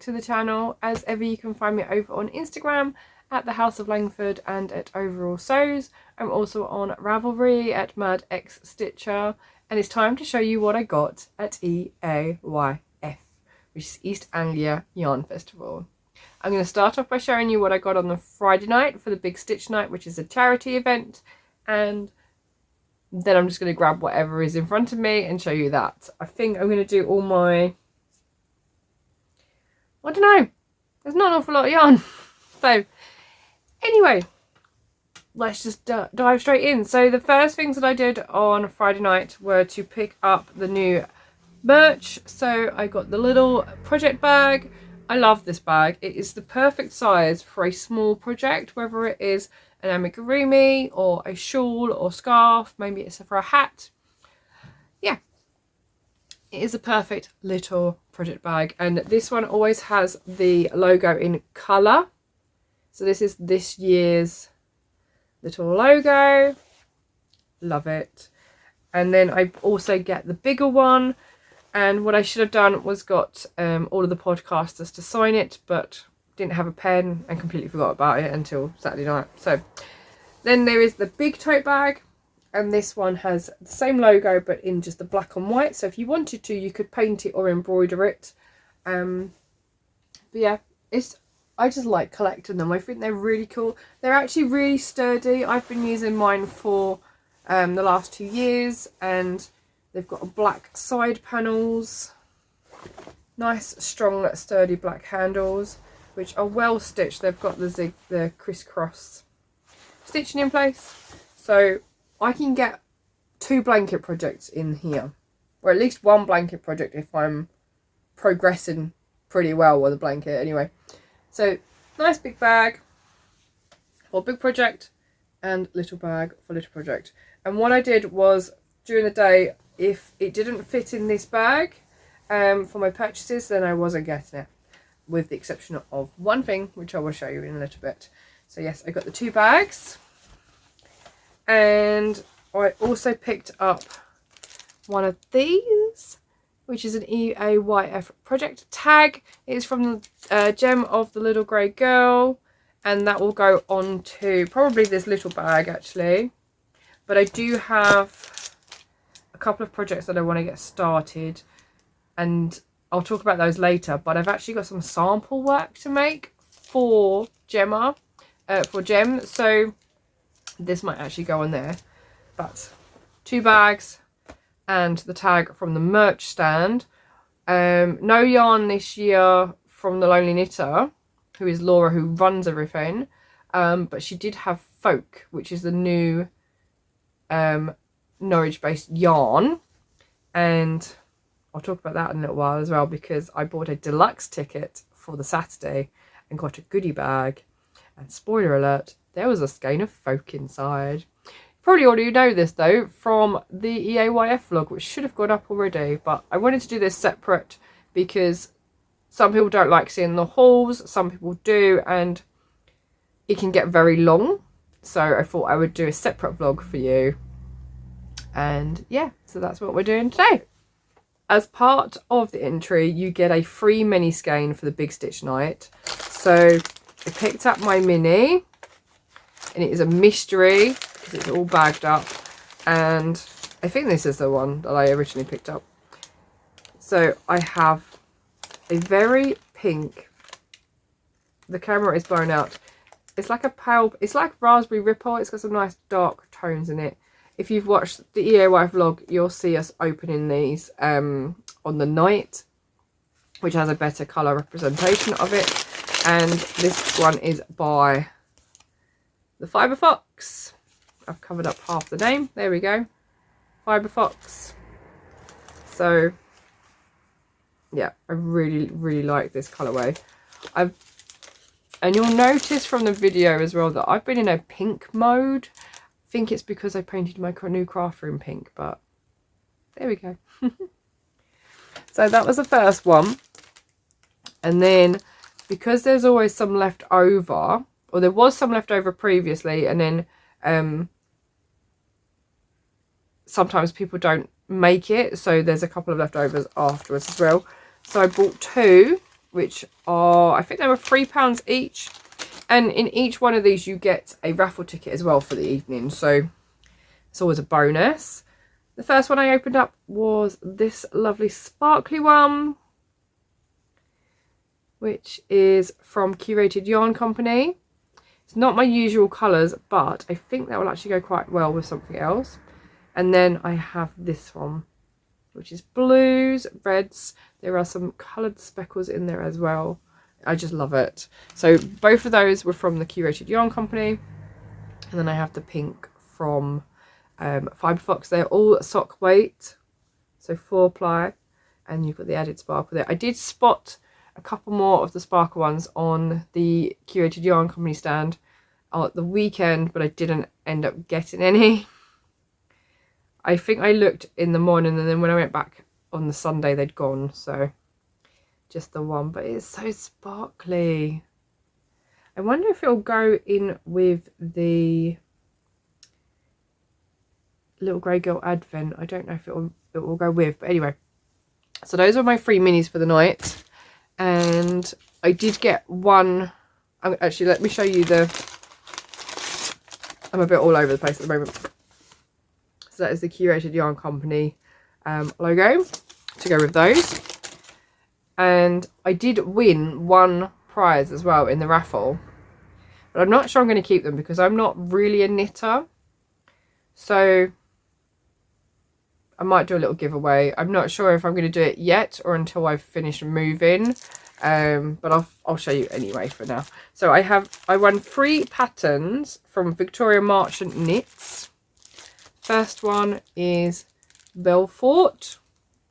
to the channel. As ever, you can find me over on Instagram at the House of Langford and at Overall Sews. I'm also on Ravelry at Mad X Stitcher, and it's time to show you what I got at EAYF, which is East Anglia Yarn Festival. I'm going to start off by showing you what I got on the Friday night for the Big Stitch Night, which is a charity event, and then I'm just going to grab whatever is in front of me and show you that. I think I'm going to do all my, I don't know, there's not an awful lot of yarn. So anyway, let's just dive straight in. So the first things that I did on Friday night were to pick up the new merch. So I got the little project bag. I love this bag. It is the perfect size for a small project, whether it is an amigurumi or a shawl or scarf, maybe it's for a hat. Yeah, it is a perfect little project bag, and this one always has the logo in colour. So this is this year's little logo. Love it. And then I also get the bigger one, and what I should have done was got all of the podcasters to sign it, but didn't have a pen and completely forgot about it until Saturday night. So then there is the big tote bag, and this one has the same logo but in just the black and white. So if you wanted to, you could paint it or embroider it. But yeah, I just like collecting them. I think they're really cool. They're actually really sturdy. I've been using mine for the last 2 years, and they've got a black side panels, nice strong sturdy black handles, which are well stitched. They've got the crisscross stitching in place, so I can get 2 blanket projects in here, or at least 1 blanket project if I'm progressing pretty well with a blanket. Anyway, so nice big bag for big project and little bag for little project. And what I did was, during the day, if it didn't fit in this bag for my purchases, then I wasn't getting it, with the exception of one thing, which I will show you in a little bit. So yes, I got the 2 bags, and I also picked up one of these, which is an EAYF project tag. It is from the Gem of the Little Grey Girl, and that will go on to probably this little bag actually. But I do have a couple of projects that I want to get started, and I'll talk about those later. But I've actually got some sample work to make for Gem, so this might actually go on there. But 2 bags and the tag from the merch stand. No yarn this year from the Lonely Knitter, who is Laura, who runs everything, but she did have Folk, which is the new Norwich based yarn, and I'll talk about that in a little while as well, because I bought a deluxe ticket for the Saturday and got a goodie bag, and spoiler alert, there was a skein of Folk inside. You probably already know this though from the EAYF vlog, which should have gone up already, but I wanted to do this separate because some people don't like seeing the hauls, some people do, and it can get very long. So I thought I would do a separate vlog for you. And yeah, so that's what we're doing today. As part of the entry, you get a free mini skein for the Big Stitch Night. So I picked up my mini, and it is a mystery because it's all bagged up. And I think this is the one that I originally picked up. So I have a very pink, the camera is blown out. It's like a pale, it's like raspberry ripple. It's got some nice dark tones in it. If you've watched the EAY vlog, you'll see us opening these on the night, which has a better colour representation of it. And this one is by the Fibre Fox. I've covered up half the name. There we go. Fibre Fox. So yeah, I really like this colourway. And you'll notice from the video as well that I've been in a pink mode. I think it's because I painted my new craft room pink, but there we go. So that was the first one. And then, because there's always some left over, or there was some left over previously, and then sometimes people don't make it, so there's a couple of leftovers afterwards as well. So I bought 2, which are, I think they were £3 each. And in each one of these you get a raffle ticket as well for the evening, so it's always a bonus. The first one I opened up was this lovely sparkly one, which is from Curated Yarn Company. It's not my usual colours, but I think that will actually go quite well with something else. And then I have this one, which is blues, reds. There are some coloured speckles in there as well. I just love it. So both of those were from the Curated Yarn Company. And then I have the pink from Fibre. They're all sock weight, so 4-ply, and you've got the added sparkle there. I did spot a couple more of the sparkle ones on the Curated Yarn Company stand at the weekend, but I didn't end up getting any. I think I looked in the morning, and then when I went back on the Sunday they'd gone, so just the one. But it's so sparkly. I wonder if it'll go in with the Little Grey Girl Advent. I don't know if it will go with, but anyway. So those are my 3 minis for the night, and I did get one. Actually, let me show you the. I'm a bit all over the place at the moment. So that is the Curated Yarn Company logo to go with those, and I did win one prize as well in the raffle, but I'm not sure I'm going to keep them because I'm not really a knitter. So I might do a little giveaway. I'm not sure if I'm going to do it yet or until I've finished moving. But I'll show you anyway for now. So I won 3 patterns from Victoria Marchent Knits. First one is Belfort,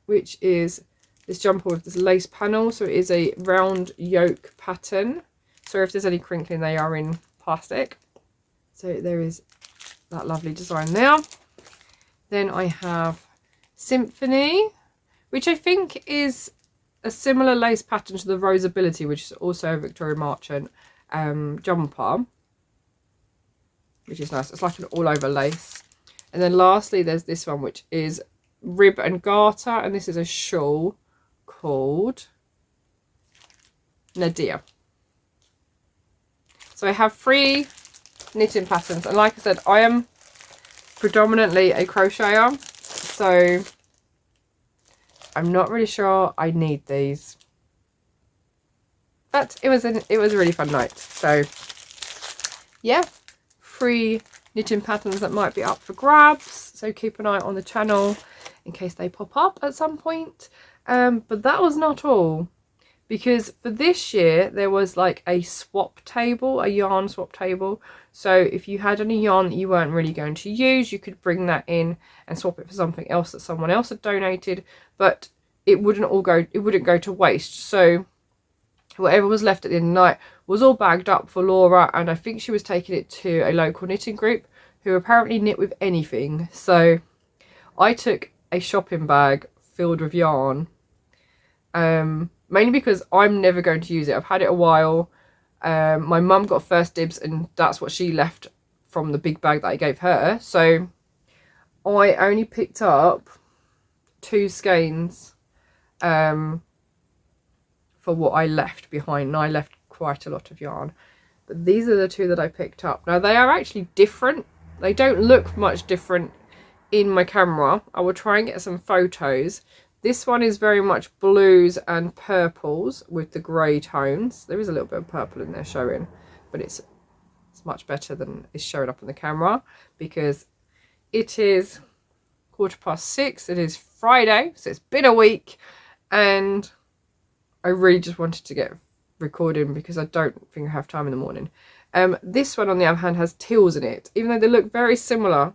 which is this jumper with this lace panel. So it is a round yoke pattern. So if there's any crinkling, they are in plastic. So there is that lovely design there. Then I have Symphony, which I think is a similar lace pattern to the Roseability, which is also a Victoria Marchent jumper, which is nice. It's like an all over lace. And then lastly there's this one, which is rib and garter, and this is a shawl called Nadia. So I have 3 knitting patterns, and like I said, I am predominantly a crocheter, so I'm not really sure I need these, but it was a really fun night. So yeah, 3 knitting patterns that might be up for grabs, so keep an eye on the channel in case they pop up at some point. But that was not all, because for this year there was like a swap table, a yarn swap table. So if you had any yarn that you weren't really going to use, you could bring that in and swap it for something else that someone else had donated, but it wouldn't go to waste. So whatever was left at the end of the night was all bagged up for Laura, and I think she was taking it to a local knitting group who apparently knit with anything. So I took a shopping bag filled with yarn, mainly because I'm never going to use it. I've had it a while. My mum got first dibs, and that's what she left from the big bag that I gave her. So I only picked up 2 skeins for what I left behind, and I left quite a lot of yarn. But these are the 2 that I picked up. Now they are actually different. They don't look much different in my camera. I will try and get some photos. This one is very much blues and purples with the grey tones. There is a little bit of purple in there showing, but it's much better than is showing up on the camera, because it is 6:15. It is Friday, so it's been a week, and I really just wanted to get recording because I don't think I have time in the morning. This one on the other hand has teals in it, even though they look very similar.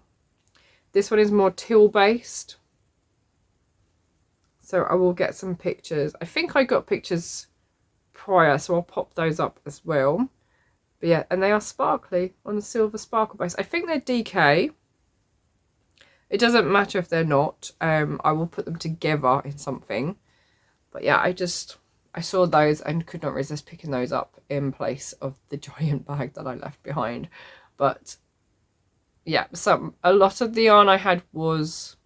This one is more teal based. So I will get some pictures. I think I got pictures prior, so I'll pop those up as well. But yeah, and they are sparkly on the silver sparkle base. I think they're DK. It doesn't matter if they're not. I will put them together in something. But yeah, I saw those and could not resist picking those up in place of the giant bag that I left behind. But yeah, a lot of the yarn I had was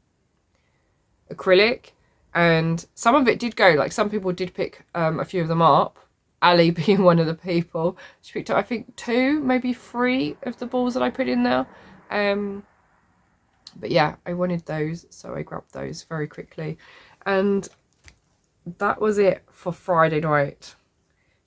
acrylic, and some of it did go, like some people did pick a few of them up, Ali being one of the people. She picked up, I think, 2, maybe 3 of the balls that I put in there. But yeah, I wanted those, so I grabbed those very quickly. And that was it for Friday night.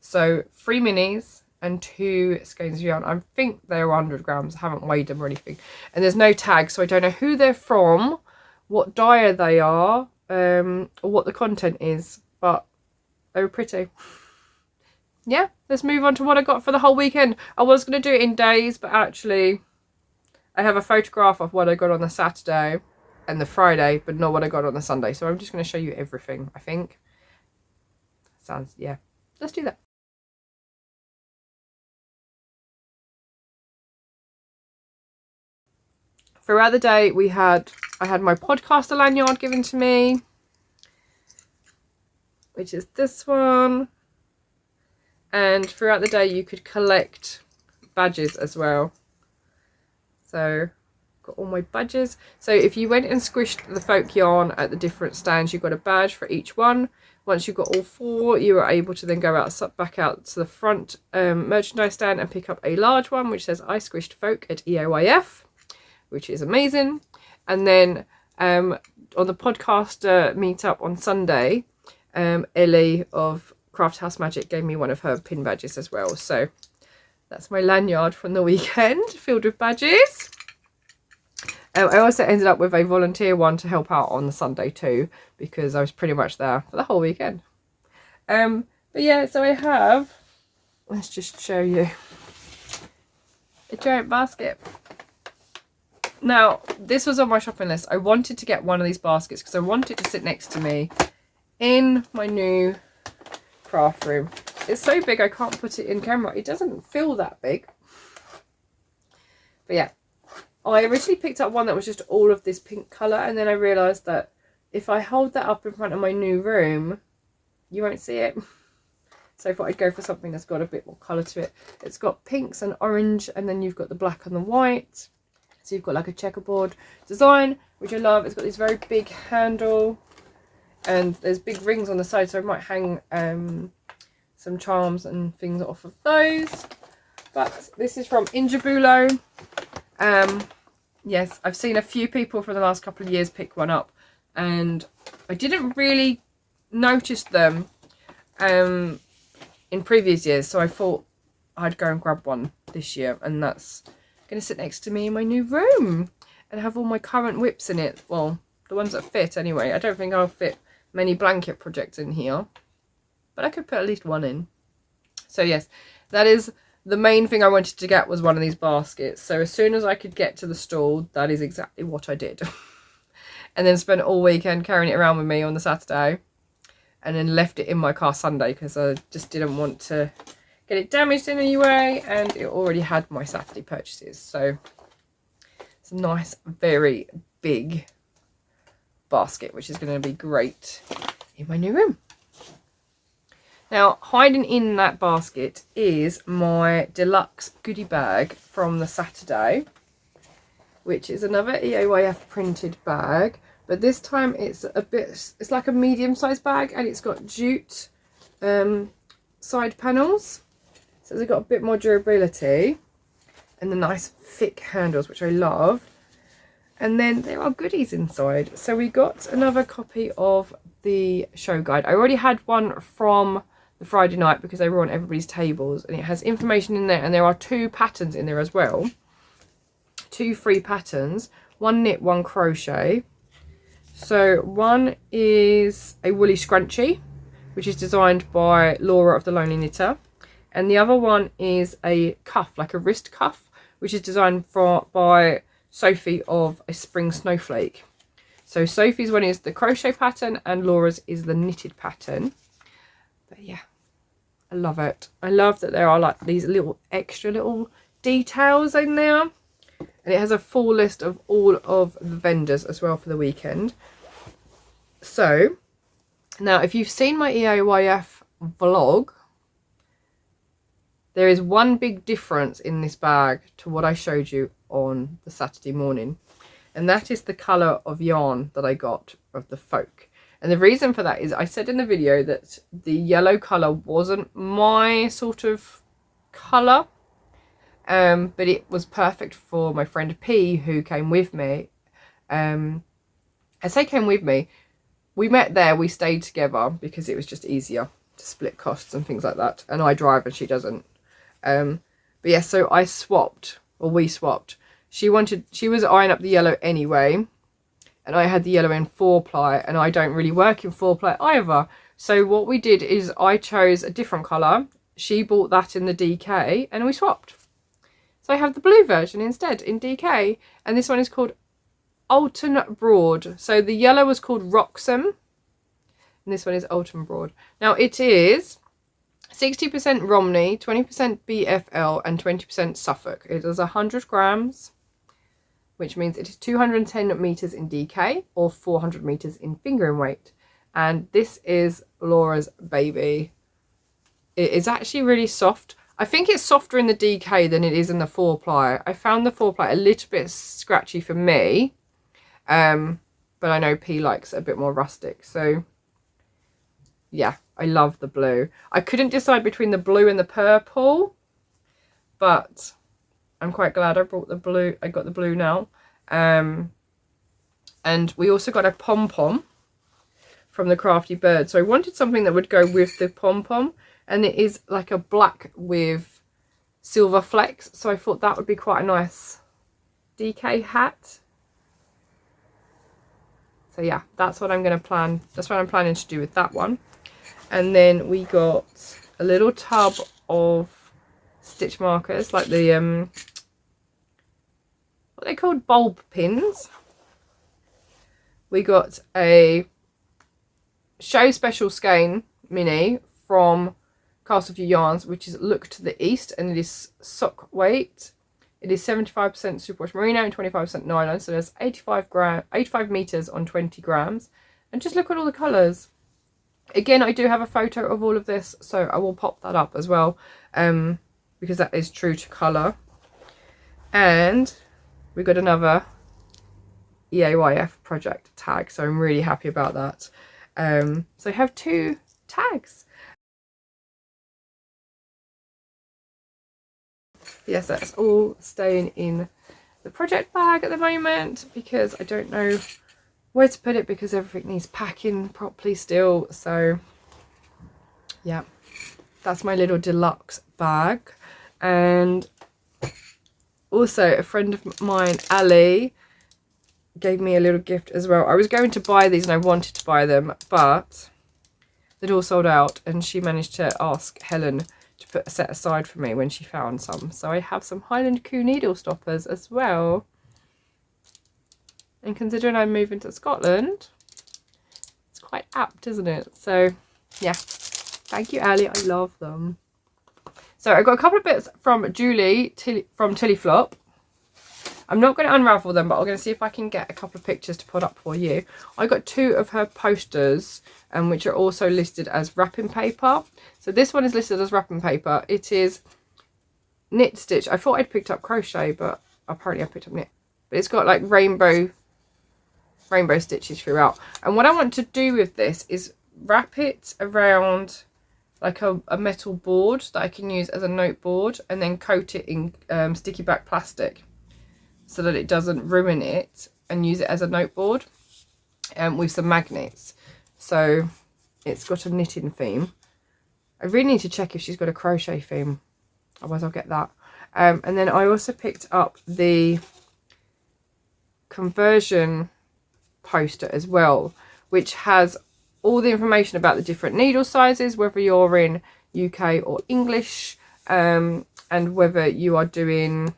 So 3 minis and 2 skeins of yarn. I think they're 100 grams. I haven't weighed them or anything. And there's no tag, so I don't know who they're from, what dyer they are, or what the content is. But they were pretty. Yeah, let's move on to what I got for the whole weekend. I was going to do it in days, but actually I have a photograph of what I got on the Saturday and the Friday, but not what I got on the Sunday. So I'm just going to show you everything, I think. Sounds, yeah. Let's do that. Throughout the day, I had my podcaster lanyard given to me, which is this one. And throughout the day, you could collect badges as well. So, got all my badges. So, if you went and squished the folk yarn at the different stands, you got a badge for each one. Once you got all 4, you were able to then go back out to the front merchandise stand and pick up a large one, which says I squished folk at EAYF, which is amazing. And then on the podcaster meetup on Sunday, Ellie of Craft House Magic gave me one of her pin badges as well. So that's my lanyard from the weekend filled with badges. I also ended up with a volunteer one to help out on the Sunday too, because I was pretty much there for the whole weekend. But yeah, so I have, let's just show you, a giant basket. Now, this was on my shopping list. I wanted to get one of these baskets because I want it to sit next to me in my new craft room. It's so big I can't put it in camera. It doesn't feel that big. But yeah, I originally picked up one that was just all of this pink colour, and then I realised that if I hold that up in front of my new room, you won't see it. So I thought I'd go for something that's got a bit more colour to it. It's got pinks and orange, and then you've got the black and the white. So you've got like a checkerboard design, which I love. It's got this very big handle, and there's big rings on the side, so I might hang some charms and things off of those. But this is from Injabulo. Yes, I've seen a few people for the last couple of years pick one up, and I didn't really notice them in previous years, so I thought I'd go and grab one this year, and that's going to sit next to me in my new room and have all my current whips in it. Well, the ones that fit anyway. I don't think I'll fit many blanket projects in here, but I could put at least one in. So yes, that is the main thing I wanted to get, was one of these baskets. So as soon as I could get to the stall, that is exactly what I did. And then spent all weekend carrying it around with me on the Saturday, and then left it in my car Sunday because I just didn't want to get it damaged in any way, and it already had my Saturday purchases. So it's a nice, very big basket, which is going to be great in my new room. Now, hiding in that basket is my Deluxe goodie bag from the Saturday, which is another EAYF printed bag, but this time it's it's like a medium-sized bag, and it's got jute side panels. So they've got a bit more durability, and the nice thick handles, which I love. And then there are goodies inside. So we got another copy of the show guide. I already had one from the Friday night because they were on everybody's tables, and it has information in there, and there are 2 patterns in there as well. 2 free patterns, 1 knit, 1 crochet. So one is a woolly scrunchie, which is designed by Laura of the Lonely Knitter. And the other one is a cuff, like a wrist cuff, which is designed by Sophie of A Spring Snowflake. So Sophie's one is the crochet pattern, and Laura's is the knitted pattern. But yeah, I love it. I love that there are like these little extra little details in there. And it has a full list of all of the vendors as well for the weekend. So now, if you've seen my EAYF vlog, there is one big difference in this bag to what I showed you on the Saturday morning. And that is the colour of yarn that I got of the folk. And the reason for that is I said in the video that the yellow colour wasn't my sort of colour, but it was perfect for my friend P, who came with me. I say came with me, we met there, we stayed together because it was just easier to split costs and things like that, and I drive and she doesn't. But yeah, so I swapped, or we swapped. She was eyeing up the yellow anyway, and I had the yellow in 4-ply, and I don't really work in 4-ply either. So what we did is I chose a different colour, she bought that in the DK, and we swapped. So I have the blue version instead in DK, and this one is called Alton Broad. So the yellow was called Roxham, and this one is Alton Broad. Now it is 60% Romney, 20% BFL, and 20% Suffolk. It is 100 grams, which means it is 210 meters in DK or 400 meters in fingering weight. And this is Laura's baby. It is actually really soft. I think it's softer in the DK than it is in the 4-ply. I found the 4-ply a little bit scratchy for me, but I know P likes it a bit more rustic. So yeah, I love the blue. I couldn't decide between the blue and the purple, but I'm quite glad I brought the blue. I got the blue now. And we also got a pom-pom from the Crafty Bird. So I wanted something that would go with the pom-pom, and it is like a black with silver flecks. So I thought that would be quite a nice DK hat. So yeah, that's what I'm going to plan. That's what I'm planning to do with that one. And then we got a little tub of stitch markers, like the what are they called, bulb pins. We got a show special skein mini from Cast Yarns, which is Look to the East, and it is sock weight. It is 75% superwash merino and 25% nylon, so there's 85 meters on 20 grams. And just look at all the colors. Again, I do have a photo of all of this, so I will pop that up as well, because that is true to color. And we got another EAYF project tag, so I'm really happy about that. So I have 2 tags. Yes, that's all staying in the project bag at the moment because I don't know where to put it because everything needs packing properly still. So yeah, that's my little deluxe bag. And also a friend of mine, Ali, gave me a little gift as well. I was going to buy these and I wanted to buy them, but they'd all sold out, and she managed to ask Helen to put a set aside for me when she found some. So I have some Highland Coo needle stoppers as well. And considering I'm moving to Scotland, it's quite apt, isn't it? So yeah, thank you, Ali. I love them. So I got a couple of bits from Julie from Tillyflop. I'm not going to unravel them, but I'm going to see if I can get a couple of pictures to put up for you. I got 2 of her posters, which are also listed as wrapping paper. So this one is listed as wrapping paper. It is knit stitch. I thought I'd picked up crochet, but apparently I picked up knit. But it's got like rainbow stitches throughout. And what I want to do with this is wrap it around like a metal board that I can use as a note board, and then coat it in sticky back plastic so that it doesn't ruin it, and use it as a note board with some magnets. So it's got a knitting theme. I really need to check if she's got a crochet theme, otherwise I'll get that. And then I also picked up the conversion poster as well, which has all the information about the different needle sizes, whether you're in UK or English, and whether you are doing,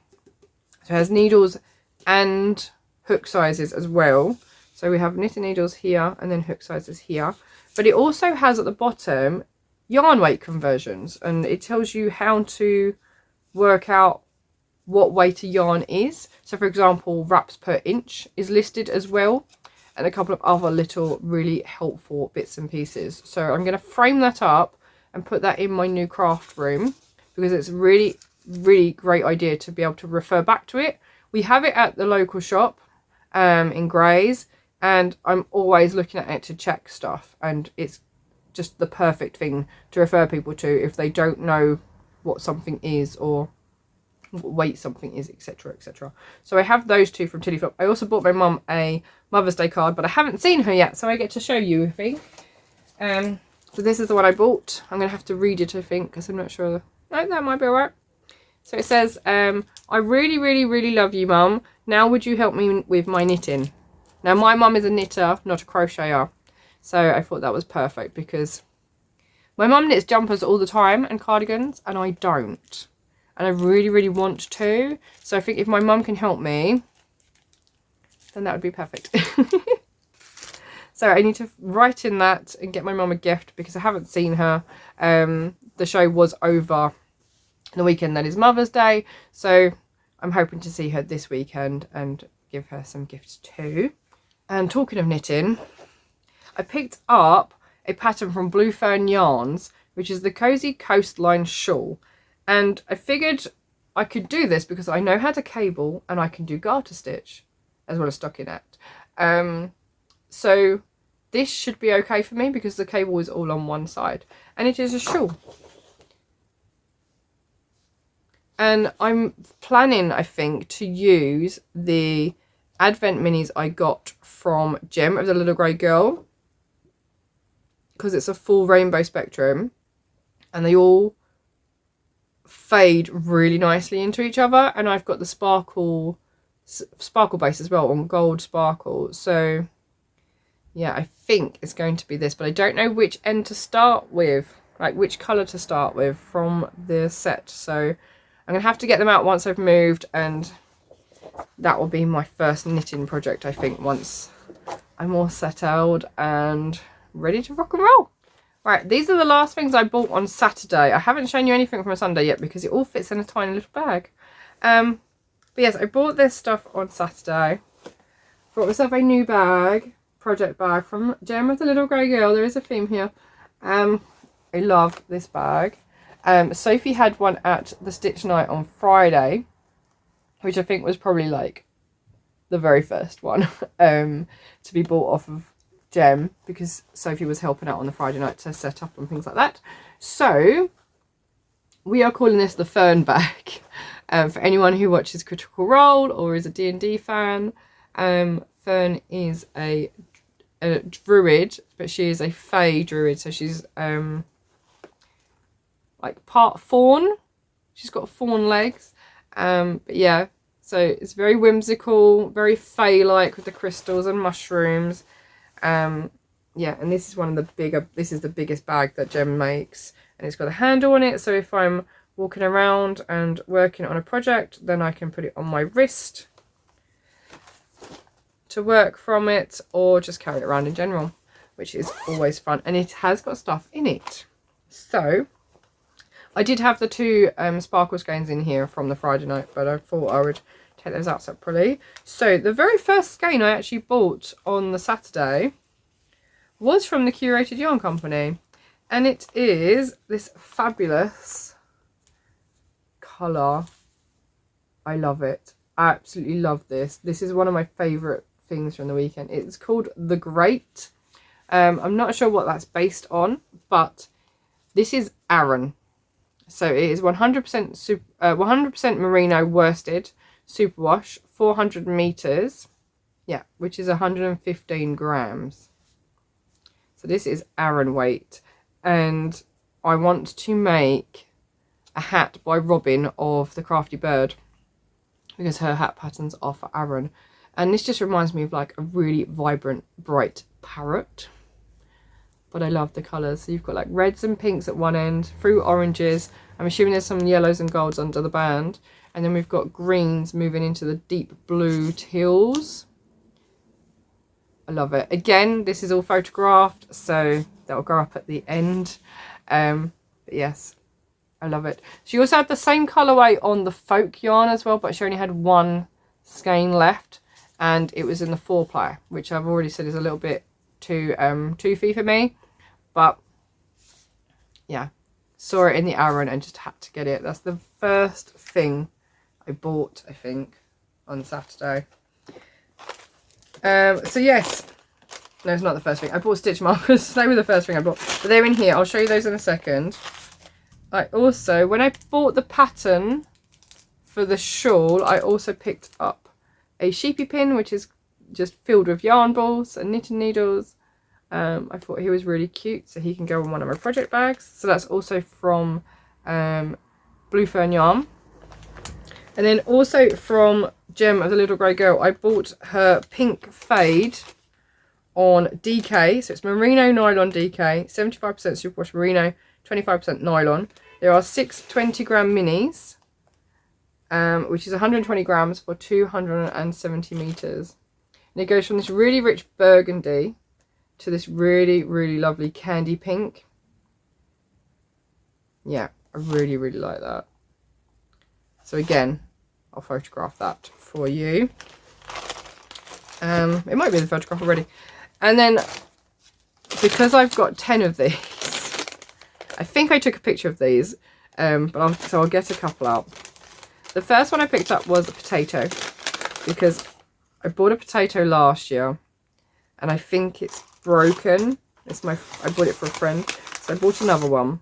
so it has needles and hook sizes as well. So we have knitting needles here and then hook sizes here, but it also has at the bottom yarn weight conversions, and it tells you how to work out what weight a yarn is. So for example, wraps per inch is listed as well, and a couple of other little really helpful bits and pieces. So I'm going to frame that up and put that in my new craft room, because it's really great idea to be able to refer back to it. We have it at the local shop in Grays, and I'm always looking at it to check stuff, and it's just the perfect thing to refer people to if they don't know what something is or what weight something is, etc, etc. So I have those two from Tillyflop. I also bought my mum a Mother's Day card, but I haven't seen her yet, so I get to show you, I think. So this is the one I bought. I'm going to have to read it, I think, because I'm not sure. No, that might be alright. So it says, I really, really, really love you, Mum. Now would you help me with my knitting? Now, my mum is a knitter, not a crocheter. So I thought that was perfect because my mum knits jumpers all the time and cardigans, and I don't. And I really, really want to. So I think if my mum can help me, then that would be perfect. So I need to write in that and get my mum a gift because I haven't seen her. The show was over the weekend that is Mother's Day. So I'm hoping to see her this weekend and give her some gifts too. And talking of knitting, I picked up a pattern from Fern Yarns, which is the Cosy Coastline shawl. And I figured I could do this because I know how to cable and I can do garter stitch as well as stockinette. So this should be okay for me because the cable is all on one side. And it is a shawl. And I'm planning, I think, to use the Advent minis I got from Gem of the Little Grey Girl, because it's a full rainbow spectrum and they all fade really nicely into each other. And I've got the sparkle base as well on gold sparkle. So yeah, I think it's going to be this, but I don't know which end to start with, like which colour to start with from the set. So I'm going to have to get them out once I've moved, and that will be my first knitting project, I think, once I'm all settled and ready to rock and roll. Right, these are the last things I bought on Saturday. I haven't shown you anything from a Sunday yet because it all fits in a tiny little bag. But yes, I bought this stuff on Saturday. Bought myself a new bag, project bag from Gem of the Little Grey Girl. There is a theme here. I love this bag. Sophie had one at the Stitch Night on Friday, which I think was probably like the very first one to be bought off of Gem, because Sophie was helping out on the Friday night to set up and things like that. So we are calling this the Fern bag. For anyone who watches Critical Role or is a D&D fan, Fern is a druid, but she is a fae druid, so she's like part fawn. She's got fawn legs. But yeah, so it's very whimsical, very fae-like with the crystals and mushrooms. Yeah, and this is one of the bigger, this is the biggest bag that Gem makes, and it's got a handle on it, so if I'm walking around and working on a project, then I can put it on my wrist to work from it, or just carry it around in general, which is always fun. And it has got stuff in it. So I did have the two sparkle skeins in here from the Friday night, but I thought I would take those out separately. So the very first skein I actually bought on the Saturday was from the Curated Yarn Company, and it is this fabulous colour. I love it. I absolutely love this. This is one of my favourite things from the weekend. It's called The Great. I'm not sure what that's based on, but this is Aran. So it is 100% merino worsted superwash, 400 meters, yeah, which is 115 grams. So this is Aran weight, and I want to make a hat by Robin of the Crafty Bird, because her hat patterns are for Aran, and this just reminds me of like a really vibrant, bright parrot. But I love the colours. So you've got like reds and pinks at one end, through oranges. I'm assuming there's some yellows and golds under the band. And then we've got greens moving into the deep blue teals. I love it. Again, this is all photographed, so that'll go up at the end. But yes, I love it. She also had the same colourway on the folk yarn as well, but she only had one skein left. And it was in the 4-ply, which I've already said is a little bit too toothy for me, but yeah, saw it in the Aran and just had to get it. That's the first thing I bought, I think, on Saturday. So yes, no, it's not the first thing. I bought stitch markers. They were the first thing I bought, but they're in here. I'll show you those in a second. I also, when I bought the pattern for the shawl, I also picked up a sheepy pin, which is just filled with yarn balls and knitting needles. I thought he was really cute, so he can go in one of my project bags. So that's also from Blue Fern Yarn. And then also from Gem of the Little Grey Girl, I bought her pink fade on DK. So it's merino nylon DK, 75% superwash merino, 25% nylon. There are 6 20-gram minis, which is 120 grams for 270 meters. And it goes from this really rich burgundy to this really, really lovely candy pink. Yeah, I really, really like that. So again, I'll photograph that for you. It might be the photograph already. And then, because I've got 10 of these, I think I took a picture of these, but so I'll get a couple out. The first one I picked up was a potato, because I bought a potato last year, and I think it's broken. I bought it for a friend, so I bought another one.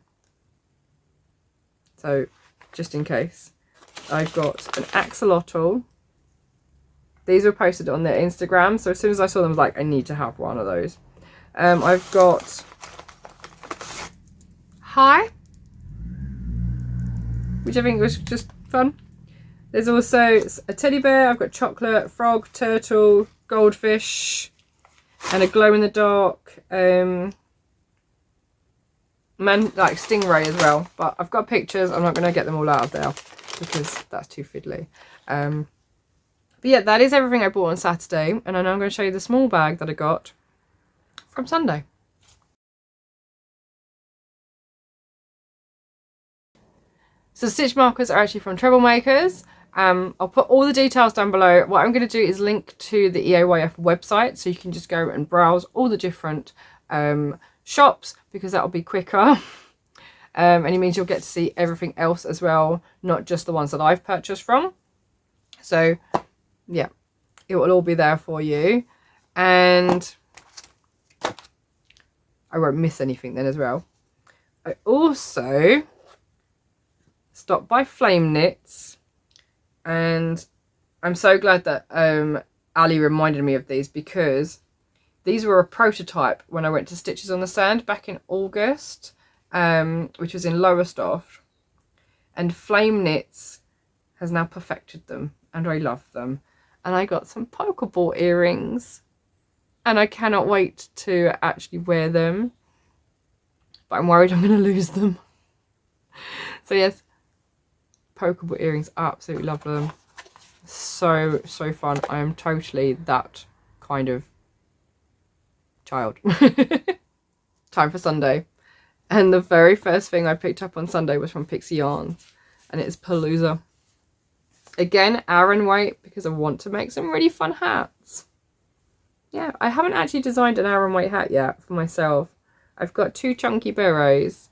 So, just in case. I've got an axolotl. These were posted on their Instagram, so as soon as I saw them, I was like, I need to have one of those. I've got Hi, which I think was just fun. There's also a teddy bear. I've got chocolate, frog, turtle, goldfish, and a glow in the dark like stingray as well. But I've got pictures. I'm not going to get them all out of there because that's too fiddly. But yeah, that is everything I bought on Saturday, and I'm now going to show you the small bag that I got from Sunday. So stitch markers are actually from Treblemakers. I'll put all the details down below. What I'm going to do is link to the EAYF website, so you can just go and browse all the different shops, because that'll be quicker. And it means you'll get to see everything else as well, not just the ones that I've purchased from. So yeah, it will all be there for you, and I won't miss anything then as well. I also stopped by Flame Knits, and I'm so glad that Ali reminded me of these, because these were a prototype when I went to Stitches on the Sand back in August, which was in Lowestoft, and Flame Knits has now perfected them, and I love them. And I got some polka ball earrings, and I cannot wait to actually wear them, but I'm worried I'm going to lose them. So yes, polka ball earrings, I absolutely love them. So fun. I am totally that kind of child. Time for Sunday. And the very first thing I picked up on Sunday was from Fern Yarns, and it's Palooza. Again, Aran weight, because I want to make some really fun hats. Yeah, I haven't actually designed an Aran weight hat yet for myself. I've got 2 chunky burrows,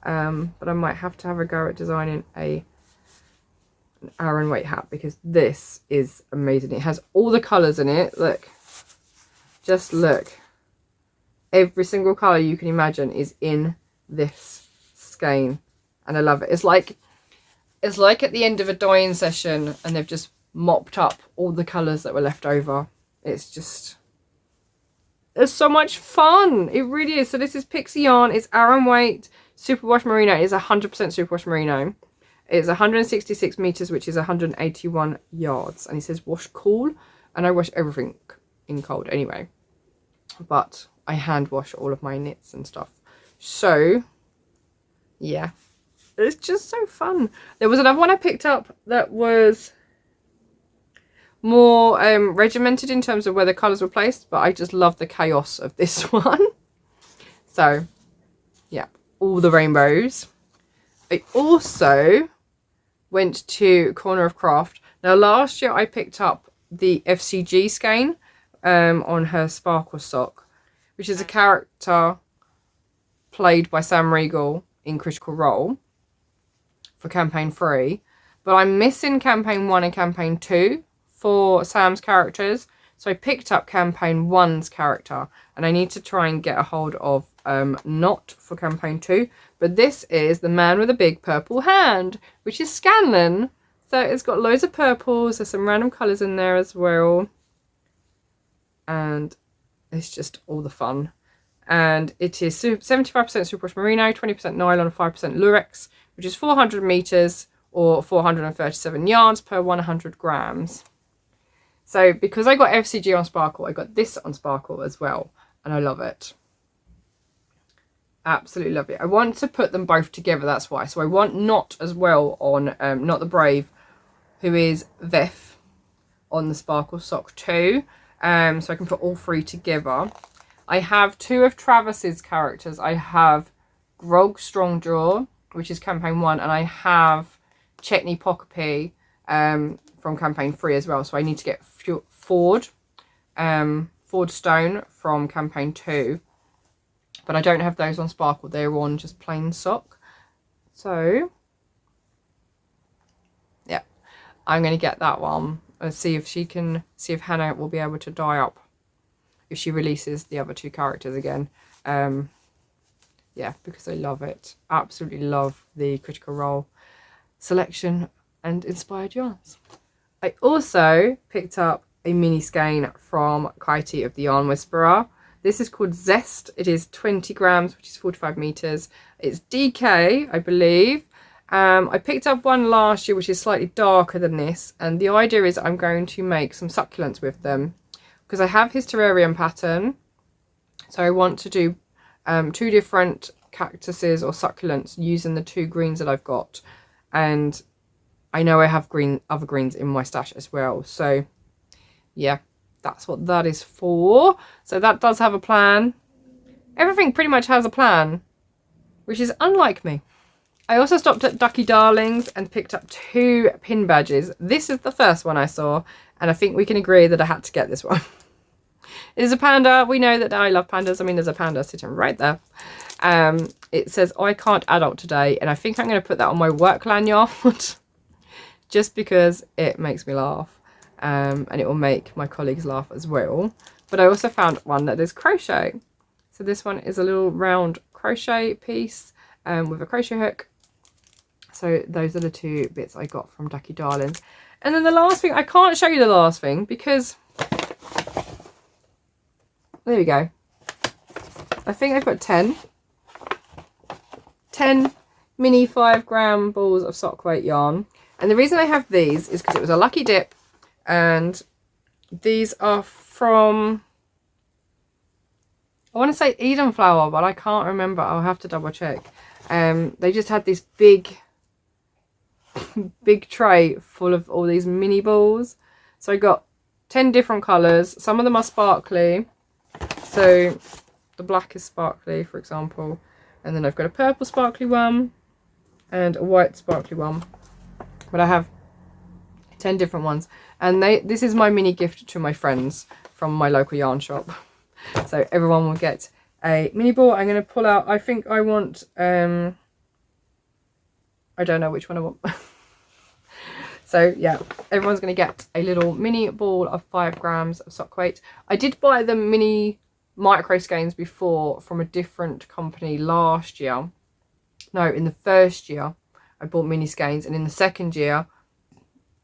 but I might have to have a go at designing an Aran weight hat, because this is amazing. It has all the colours in it. Look, just look. Every single colour you can imagine is in this skein, and I love it. It's like at the end of a dyeing session, and they've just mopped up all the colours that were left over. It's so much fun. It really is. So this is Pixie Yarn. It's Aran weight, superwash merino. It is 100% superwash merino. It's 166 meters, which is 181 yards. And it says wash cool, and I wash everything in cold anyway. But I hand wash all of my knits and stuff. So yeah, it's just so fun. There was another one I picked up that was more regimented in terms of where the colours were placed, but I just love the chaos of this one. So yeah, all the rainbows. I also went to Corner of Craft. Now last year I picked up the FCG skein on her Sparkle sock, which is a character played by Sam Riegel in Critical Role for campaign 3, but I'm missing campaign 1 and campaign 2 for Sam's characters, So I picked up campaign 1's character, and I need to try and get a hold of not for campaign 2, but this is the man with a big purple hand, which is Scanlan. So it's got loads of purples, there's some random colours in there as well, and it's just all the fun. And it is 75% superwash merino, 20% nylon, 5% lurex, which is 400 meters or 437 yards per 100 grams. So because I got FCG on Sparkle, I got this on Sparkle as well, and I love it. Absolutely love it. I want to put them both together, that's why. So I want Not as well on Not the Brave, who is VEF on the Sparkle sock too. So I can put all 3 together. I have 2 of Travis's characters. I have Grog Strongjaw, which is campaign 1, and I have Chetney Pockapee from campaign 3 as well. So I need to get Ford Stone from campaign 2, but I don't have those on Sparkle. They're on just plain sock. So yeah, I'm going to get that one and see if Hannah will be able to dye up if she releases the other 2 characters again. Yeah, because I love it. Absolutely love the Critical Role selection and inspired yarns. I also picked up a mini skein from Kaiti of the Yarn Whisperer. This is called Zest. It is 20 grams, which is 45 meters. It's DK, I believe. I picked up one last year, which is slightly darker than this. And the idea is I'm going to make some succulents with them, because I have his terrarium pattern. So I want to do 2 different cactuses or succulents using the 2 greens that I've got. And I know I have other greens in my stash as well. So yeah, that's what that is for. So that does have a plan. Everything pretty much has a plan, which is unlike me. I also stopped at Ducky Darlings and picked up 2 pin badges. This is the first one I saw, and I think we can agree that I had to get this one. It is a panda. We know that I love pandas. I mean, there's a panda sitting right there. It says, I can't adult today, and I think I'm going to put that on my work lanyard just because it makes me laugh, and it will make my colleagues laugh as well. But I also found one that is crochet. So this one is a little round crochet piece with a crochet hook. So those are the 2 bits I got from Ducky Darlings. And then the last thing, I can't show you the last thing because there we go. I think I've got 10 mini 5-gram balls of sock weight yarn. And the reason I have these is because it was a lucky dip, and these are from, I want to say Eden Flower, but I can't remember. I'll have to double check. They just had this big tray full of all these mini balls. So I got 10 different colours. Some of them are sparkly. So the black is sparkly, for example. And then I've got a purple sparkly one and a white sparkly one. But I have 10 different ones. And this is my mini gift to my friends from my local yarn shop. So everyone will get a mini ball. I'm going to pull out, I think I want, I don't know which one I want. So yeah, everyone's going to get a little mini ball of 5 grams of sock weight. I did buy the mini micro skeins before from a different company last year. No, in the first year I bought mini skeins, and in the second year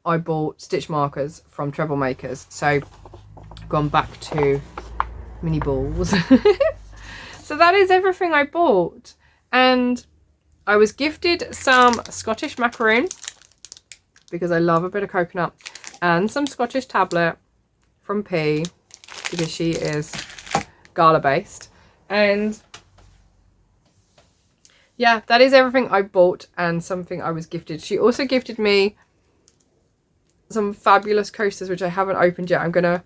I bought stitch markers from Treblemakers. So I've gone back to mini balls. So that is everything I bought, and I was gifted some Scottish macaroon because I love a bit of coconut, and some Scottish tablet from P because she is Gala based. And yeah, that is everything I bought and something I was gifted. She also gifted me some fabulous coasters which I haven't opened yet. I'm gonna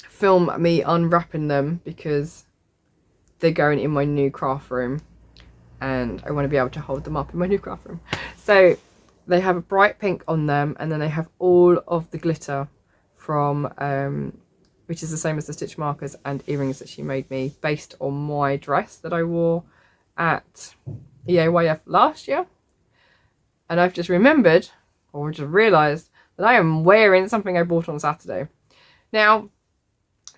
film me unwrapping them because they're going in my new craft room and I want to be able to hold them up in my new craft room. So they have a bright pink on them, and then they have all of the glitter from which is the same as the stitch markers and earrings that she made me based on my dress that I wore at EAYF last year. And I've just remembered, or just realised, that I am wearing something I bought on Saturday. Now,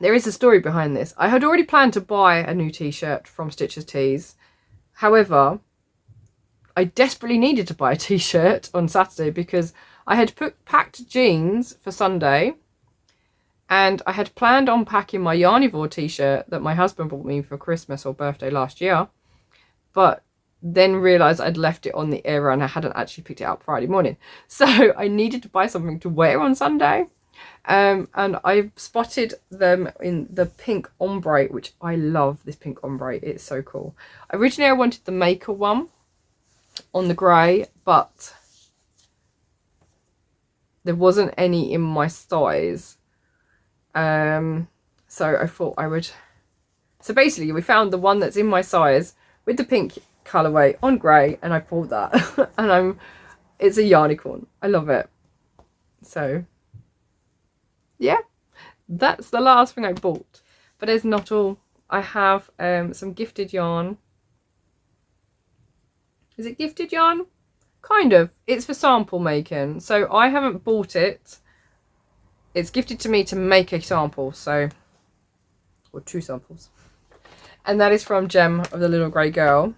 there is a story behind this. I had already planned to buy a new t-shirt from Stitches Tees. However, I desperately needed to buy a t-shirt on Saturday because I had packed jeans for Sunday, and I had planned on packing my Yarnicorn t-shirt that my husband bought me for Christmas or birthday last year, but then realised I'd left it on the Aran and I hadn't actually picked it up Friday morning. So I needed to buy something to wear on Sunday. And I spotted them in the Pink Ombre, which I love this Pink Ombre. It's so cool. Originally, I wanted the Maker one on the grey, but there wasn't any in my size. So I thought I would... So basically, we found the one that's in my size with the pink colourway on grey, and I pulled that. And it's a Yarnicorn. I love it. So... yeah, that's the last thing I bought, but it's not all. I have some gifted yarn. Is it gifted yarn? Kind of. It's for sample making, so I haven't bought it. It's gifted to me to make a sample, so, or 2 samples, and that is from Gem of the Little Grey Girl.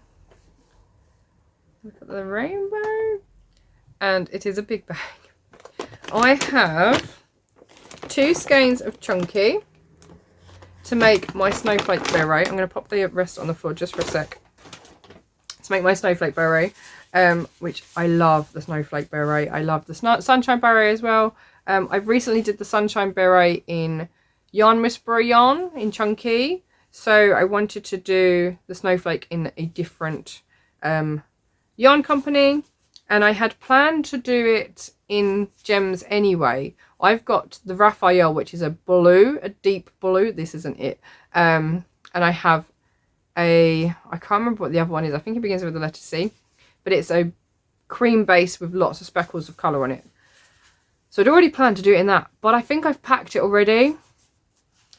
Look at the rainbow, and it is a big bag. I have 2 skeins of Chunky to make my snowflake beret. I'm going to pop the rest on the floor just for a sec. To make my snowflake beret, which I love the snowflake beret. I love the sunshine beret as well. I've recently did the sunshine beret in Yarn Whisperer yarn in Chunky. So I wanted to do the snowflake in a different yarn company. And I had planned to do it in Gems anyway. I've got the Raphael, which is a blue, a deep blue. This isn't it. And I have I can't remember what the other one is. I think it begins with the letter C. But it's a cream base with lots of speckles of colour on it. So I'd already planned to do it in that. But I think I've packed it already.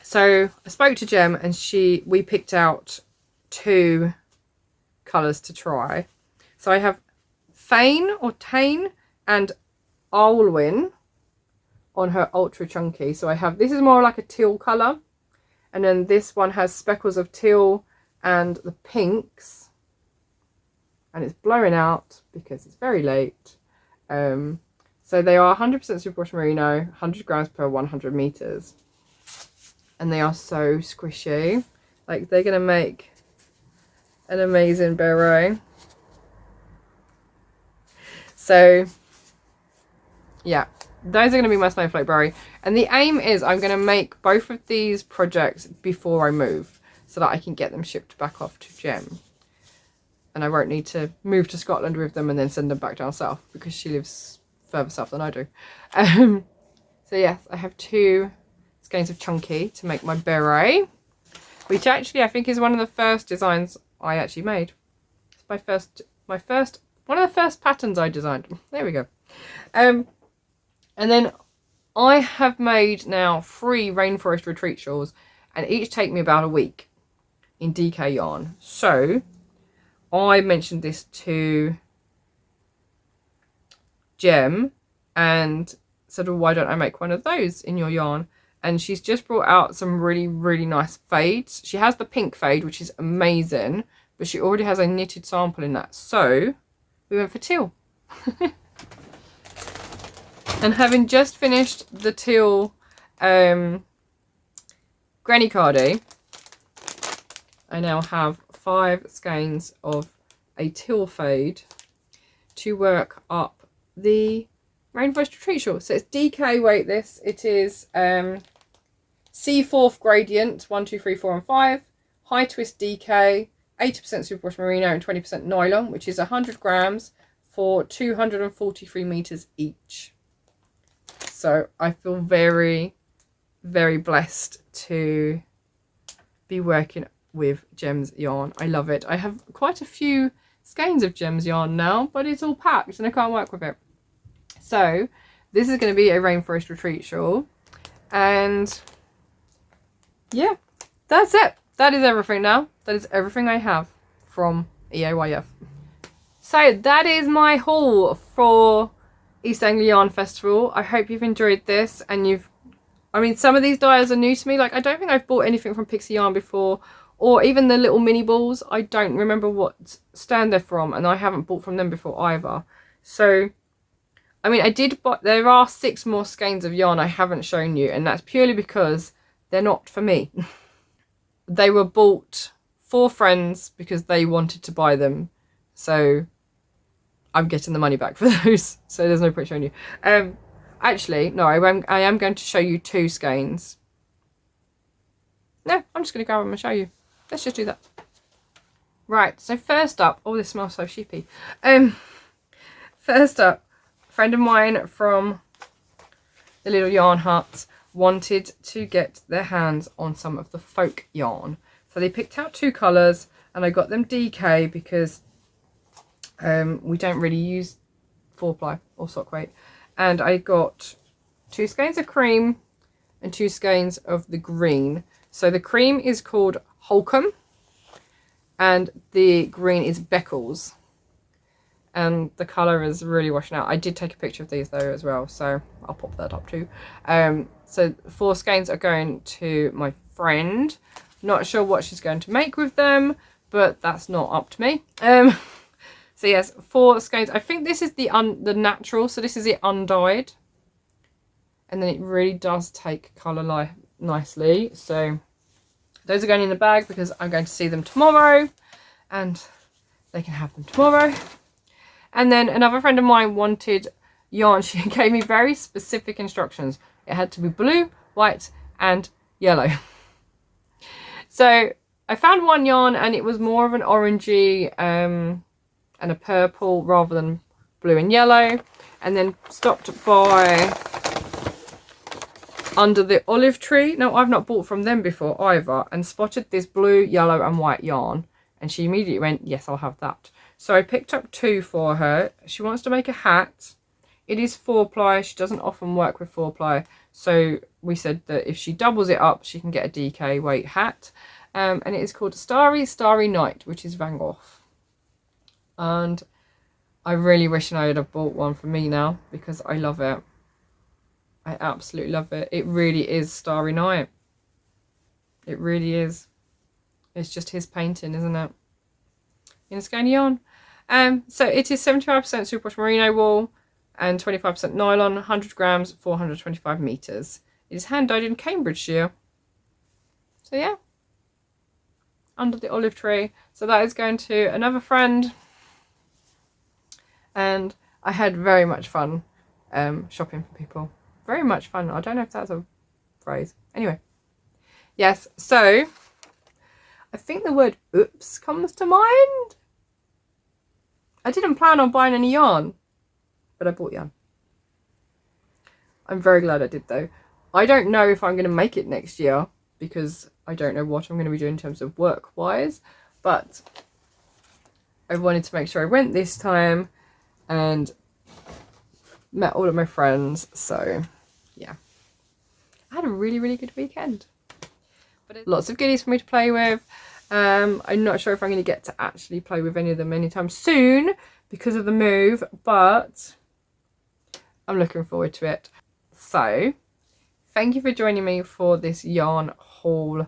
So I spoke to Gem and we picked out 2 colours to try. So I have Fane or Tane and Alwyn on her ultra chunky. So I have, this is more like a teal colour, and then this one has speckles of teal and the pinks, and it's blowing out because it's very late. So they are 100% superwash merino, 100 grams per 100 meters, and they are so squishy. Like, they're gonna make an amazing beret. So yeah, those are going to be my snowflake beret, and the aim is I'm going to make both of these projects before I move so that I can get them shipped back off to Gem, and I won't need to move to Scotland with them and then send them back down south because she lives further south than I do. So yes, I have 2 skeins of Chunky to make my beret, which actually I think is one of the first designs I actually made. It's one of the first patterns I designed. There we go. And then I have made now 3 rainforest retreat shawls, and each take me about a week in DK yarn. So I mentioned this to Gem and said, well, why don't I make one of those in your yarn? And she's just brought out some really, really nice fades. She has the pink fade, which is amazing, but she already has a knitted sample in that. So we went for teal. And having just finished the teal granny cardie, I now have 5 skeins of a teal fade to work up the rainforest retreat shawl. So it's DK weight. This it is C4th gradient 1, 2, 3, 4 and 5, high twist DK, 80% superwash merino and 20% nylon, which is 100 grams for 243 meters each. So I feel very, very blessed to be working with Gem's yarn. I love it. I have quite a few skeins of Gem's yarn now, but it's all packed and I can't work with it. So this is going to be a rainforest retreat shawl, and yeah, that's it. That is everything now. That is everything I have from EAYF. So that is my haul for East Anglia Yarn Festival. I hope you've enjoyed this, and I mean, some of these dyers are new to me. Like, I don't think I've bought anything from Pixie Yarn before, or even the little mini balls. I don't remember what stand they're from, and I haven't bought from them before either. So, I mean, I did buy, there are 6 more skeins of yarn I haven't shown you, and that's purely because they're not for me. They were bought for friends because they wanted to buy them. So, I'm getting the money back for those. So, there's no point showing you. Actually, no, I am going to show you 2 skeins. No, I'm just going to grab them and show you. Let's just do that. Right, so first up, oh, this smells so sheepy. First up, a friend of mine from the Little Yarn Hut wanted to get their hands on some of the folk yarn. So they picked out 2 colours, and I got them DK because we don't really use 4-ply or sock weight. And I got 2 skeins of cream and 2 skeins of the green. So the cream is called Holcomb and the green is Beckles. And the colour is really washing out. I did take a picture of these though as well, so I'll pop that up too. So 4 skeins are going to my friend. Not sure what she's going to make with them, but that's not up to me. So yes, 4 skeins. I think this is the natural, so this is it undyed. And then it really does take colour nicely. So those are going in the bag because I'm going to see them tomorrow. And they can have them tomorrow. And then another friend of mine wanted yarn. She gave me very specific instructions. It had to be blue, white and yellow. So I found one yarn and it was more of an orangey and a purple rather than blue and yellow, and then stopped by Under the Olive Tree. No, I've not bought from them before either, and spotted this blue, yellow and white yarn, and she immediately went, yes, I'll have that. So I picked up 2 for her. She wants to make a hat. It is 4-ply. She doesn't often work with 4-ply, so we said that if she doubles it up she can get a DK weight hat, and it is called Starry Night, which is Van Gogh. And I really wish I would have bought one for me now because I love it. I absolutely love it. It really is Starry Night. It really is. It's just his painting, isn't it? In a skein yarn. So it is 75% superwash merino wool and 25% nylon, 100 grams, 425 meters. It is hand dyed in Cambridgeshire. So yeah. Under the Olive Tree. So that is going to another friend. And I had very much fun shopping for people. Very much fun. I don't know if that's a phrase. Anyway. Yes, so I think the word oops comes to mind. I didn't plan on buying any yarn, but I bought yarn. I'm very glad I did though. I don't know if I'm going to make it next year because I don't know what I'm going to be doing in terms of work-wise, but I wanted to make sure I went this time and met all of my friends. So yeah, I had a really good weekend, but lots of goodies for me to play with. I'm not sure if I'm going to get to actually play with any of them anytime soon because of the move, but I'm looking forward to it. So thank you for joining me for this yarn haul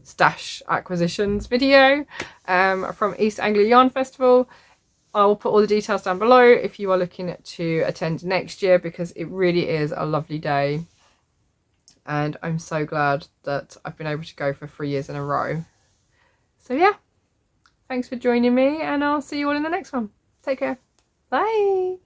stash acquisitions video from East Anglia Yarn Festival. I will put all the details down below if you are looking to attend next year because it really is a lovely day. And I'm so glad that I've been able to go for 3 years in a row. So yeah, thanks for joining me and I'll see you all in the next one. Take care. Bye.